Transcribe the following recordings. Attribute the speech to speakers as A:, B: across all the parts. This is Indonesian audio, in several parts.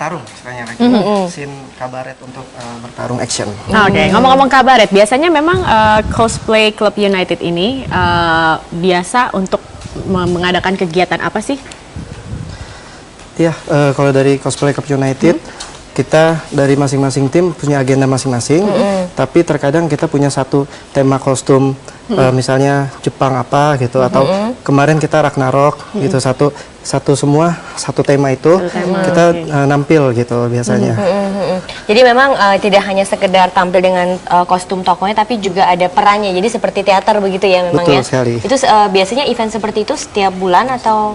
A: bertarung istilahnya scene kabaret untuk bertarung action.
B: Oke, ngomong-ngomong kabaret, biasanya memang Cosplay Club United ini biasa untuk mengadakan kegiatan apa sih?
A: Iya, kalau dari Cosplay Club United kita dari masing-masing tim punya agenda masing-masing, tapi terkadang kita punya satu tema kostum, misalnya Jepang apa gitu, atau kemarin kita Ragnarok gitu, satu tema itu kita nampil gitu biasanya.
C: Jadi memang tidak hanya sekedar tampil dengan kostum tokohnya, tapi juga ada perannya. Jadi seperti teater begitu ya memang.
A: Betul
C: ya.
A: sekali.
C: Itu biasanya event seperti itu setiap bulan atau?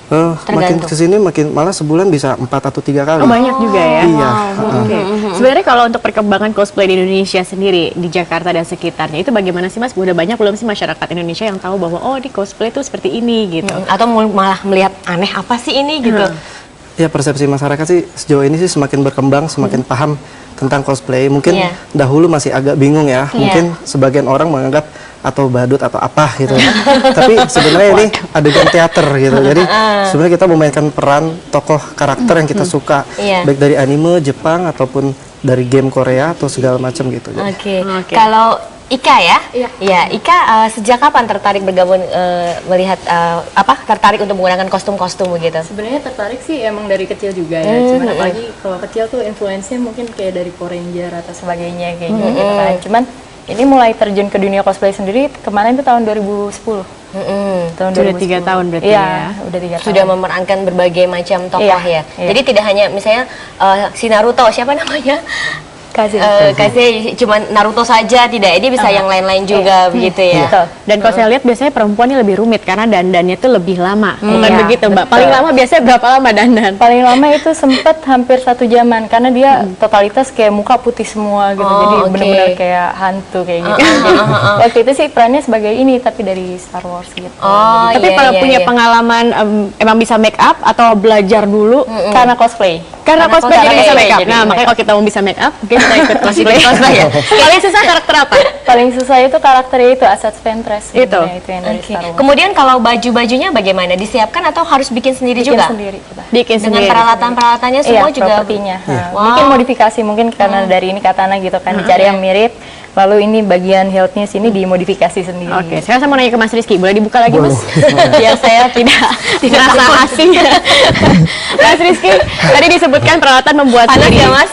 A: Makin kesini malah sebulan bisa 4 atau 3 kali.
B: Oh, banyak juga ya.
A: Iya.
B: Sebenarnya kalau untuk perkembangan cosplay di Indonesia sendiri, di Jakarta dan sekitarnya, itu bagaimana sih Mas? Udah banyak belum sih masyarakat Indonesia yang tahu bahwa oh di cosplay itu seperti ini gitu?
C: Atau malah melihat aneh apa sih ini gitu?
A: Ya, persepsi masyarakat sih sejauh ini sih semakin berkembang, semakin paham tentang cosplay. Mungkin dahulu masih agak bingung ya. Mungkin sebagian orang menganggap atau badut atau apa gitu. Tapi sebenarnya ini adegan teater gitu. Jadi sebenarnya kita memainkan peran tokoh karakter yang kita suka, baik dari anime Jepang ataupun dari game Korea atau segala macam gitu.
C: Oke. Kalau Ika ya? Iya. Ika sejak kapan tertarik bergabung melihat tertarik untuk menggunakan kostum-kostum begitu?
D: Sebenarnya tertarik sih emang dari kecil juga ya. Cuman apalagi kalau kecil tuh influence-nya mungkin kayak dari Power Ranger atau sebagainya kayak gitu kan. Cuman ini mulai terjun ke dunia cosplay sendiri kemarin itu tahun 2010.
B: Tahun 3 tahun berarti ya?
D: Udah 3 tahun.
C: Sudah memerankan berbagai macam tokoh ya? Jadi tidak hanya misalnya si Naruto, siapa namanya? Kasih cuma Naruto saja, tidak, dia bisa yang lain-lain juga begitu ya.
B: Dan kalau saya lihat biasanya perempuan ini lebih rumit karena dandannya tuh lebih lama. Bukan begitu Mbak? Paling lama biasanya berapa lama dandan?
D: Paling lama itu sempat hampir 1 jaman karena dia totalitas kayak muka putih semua gitu. Jadi benar-benar kayak hantu kayak gitu. Waktu itu sih perannya sebagai ini tapi dari Star Wars gitu.
B: Tapi kalau punya pengalaman emang bisa make up atau belajar dulu
D: Karena cosplay.
B: Karena cosplay jadi bisa make up. Nah, makanya kalau kita mau bisa make up, mungkin kita ikut cosplay.
C: ya.
B: Paling susah karakter apa?
D: Paling susah itu karakternya itu Asajj Ventress.
B: Itu
D: yang dari Star Wars.
C: Kemudian kalau baju-bajunya bagaimana? Disiapkan atau harus bikin sendiri juga?
D: Sendiri kita.
B: Bikin
C: Dengan
B: sendiri.
C: peralatan-peralatannya semua juga?
D: Propertinya.
C: Wow.
D: Mungkin modifikasi, mungkin karena dari ini katana gitu kan, dicari yang mirip. Lalu ini bagian health-nya sini dimodifikasi sendiri.
B: Oke, sekarang saya mau nanya ke Mas Rizky, boleh dibuka lagi Mas? Biar saya tidak merasa asing. Mas Rizky, tadi disebutkan peralatan membuat
C: Panas ya Mas?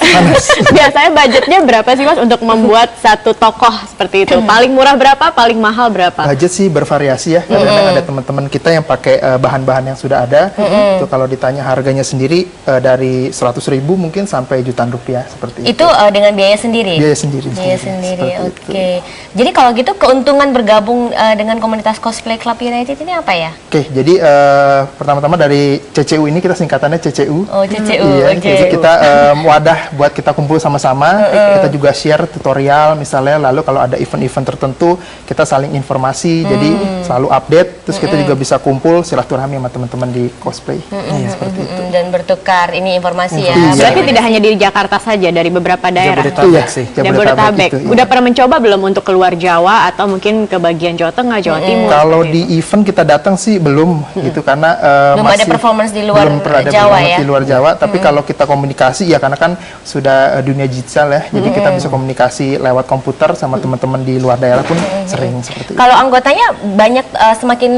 B: Biasanya budgetnya berapa sih Mas untuk membuat satu tokoh seperti itu? Paling murah berapa, paling mahal berapa?
E: Budget sih bervariasi ya, kadang ada teman-teman kita yang pakai bahan-bahan yang sudah ada. Itu kalau ditanya harganya sendiri dari 100.000 mungkin sampai jutaan rupiah seperti itu.
C: Itu dengan biaya sendiri?
E: Biaya sendiri.
C: Biaya sendiri. Oke. Jadi kalau gitu keuntungan bergabung dengan komunitas Cosplay Club United ini apa ya?
E: Oke, jadi pertama-tama dari CCU ini kita singkatannya CCU.
C: Oh, CCU.
E: Iya, jadi kita wadah buat kita kumpul sama-sama. Kita juga share tutorial misalnya. Lalu kalau ada event-event tertentu kita saling informasi. Jadi selalu update. Terus kita juga bisa kumpul silaturahmi sama teman-teman di cosplay. Seperti itu.
C: Dan bertukar ini informasi ya.
B: Berarti tidak hanya di Jakarta saja, dari beberapa daerah.
A: Jabodetabek sih.
B: Jabodetabek.
E: Itu,
B: Udah pernah mencoba belum untuk keluar Jawa atau mungkin ke bagian Jawa Tengah, Jawa Timur?
E: Kalau di event kita datang sih belum gitu karena
C: belum ada performance di luar Jawa ya.
E: Di luar Jawa, tapi kalau kita komunikasi ya karena kan sudah dunia digital ya, jadi kita bisa komunikasi lewat komputer sama teman-teman di luar daerah pun sering seperti itu.
C: Kalau anggotanya banyak semakin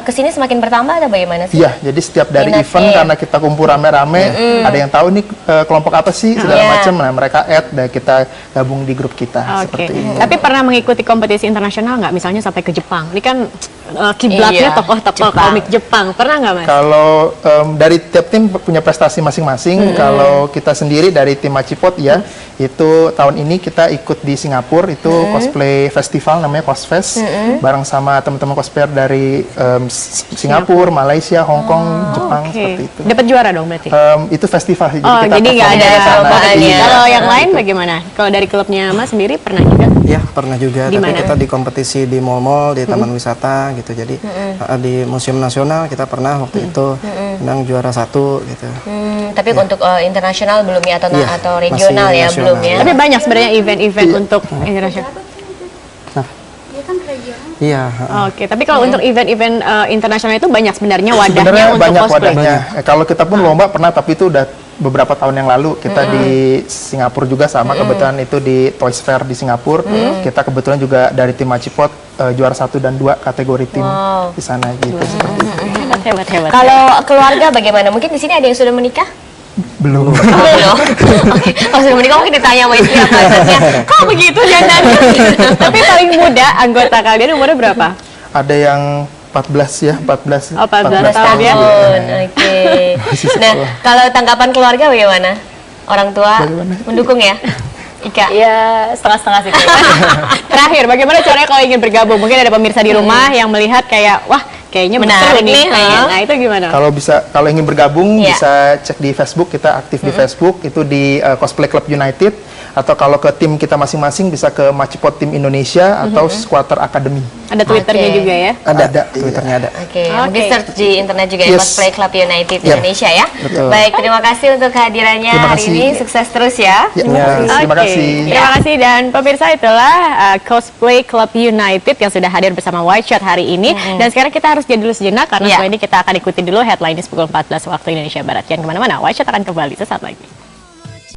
C: kesini semakin bertambah atau bagaimana sih?
E: Iya, jadi setiap dari
C: Minatnya
E: event karena kita kumpul rame-rame, ada yang tahu nih kelompok apa sih segala macam, nah mereka add dan kita gabung di grup kita seperti itu.
B: Tapi pernah mengikuti kompetisi internasional nggak? Misalnya sampai ke Jepang. Ini kan kiblatnya tokoh-tokoh komik Jepang. Pernah nggak Mas?
E: Kalau dari tiap tim punya prestasi masing-masing. Kalau kita sendiri dari tim Macipot ya, itu tahun ini kita ikut di Singapura, itu cosplay festival namanya Cosfest, bareng sama teman-teman cosplayer dari Singapura, Malaysia, Hong Kong, Jepang seperti itu.
B: Dapat juara dong berarti?
E: Itu festival.
B: Jadi nggak ada
C: perlombaan.
B: Kalau yang lain bagaimana? Kalau dari klubnya Mas sendiri pernah juga?
A: Ya, pernah juga. Tapi kita di kompetisi di mall-mall, di taman wisata gitu. Jadi di Museum Nasional kita pernah waktu itu menang juara 1 gitu.
C: Tapi untuk internasional belum ya atau regional ya belum ya.
B: Tapi banyak sebenarnya event-event untuk internasional.
A: Iya.
B: Oke, tapi kalau untuk event-event internasional itu banyak sebenarnya wadahnya
E: Sebenarnya
B: untuk
E: banyak
B: cosplay.
E: wadahnya. Kalau kita pun lomba pernah, tapi itu udah beberapa tahun yang lalu kita di Singapura juga sama, kebetulan itu di Toys Fair di Singapura. Kita kebetulan juga dari tim Macipot juara 1 dan 2 kategori tim di sana gitu. Seperti itu.
B: Hebat.
C: Kalau keluarga bagaimana? Mungkin di sini ada yang sudah menikah?
E: Belum.
C: Belum. Oke, kalau sudah menikah mungkin ditanya sama istri apa maksudnya. Kok begitu jangan?
B: Tapi paling muda anggota kalian umurnya berapa?
E: Ada yang 14 ya, 14.
B: Oh, 14 tahun ya.
C: Oke. Nah, kalau tanggapan keluarga bagaimana? Orang tua
E: Bagaimana?
C: mendukung ya? Ika?
D: Ya setengah-setengah sih.
B: Terakhir, bagaimana caranya kalau ingin bergabung? Mungkin ada pemirsa di rumah yang melihat kayak, wah kayaknya
C: Menarik
B: seru
C: nih,
B: pengen. Nah itu gimana?
E: Kalau ingin bergabung
C: Iya.
E: bisa cek di Facebook, kita aktif di Facebook itu di Cosplay Club United, atau kalau ke tim kita masing-masing bisa ke Macipot Tim Indonesia atau Squatter Academy.
B: Ada Twitternya
C: Oke.
B: juga ya?
E: Ada Twitternya ada.
C: Oke, mungkin search di internet juga ya,
E: Yes.
C: Cosplay Club United
E: Yeah.
C: Indonesia ya.
E: Betul.
C: Baik, terima kasih untuk kehadirannya
E: Terima
C: hari
E: kasih.
C: ini. Sukses terus ya.
E: Terima
B: Oke.
E: kasih.
B: Terima kasih dan pemirsa itulah Cosplay Club United yang sudah hadir bersama White Shot hari ini. Dan sekarang kita harus jeda dulu sejenak karena
C: Iya.
B: setelah ini kita akan ikuti dulu headline pukul 14 waktu Indonesia Barat. Jangan kemana-mana, White Shot akan kembali sesaat lagi.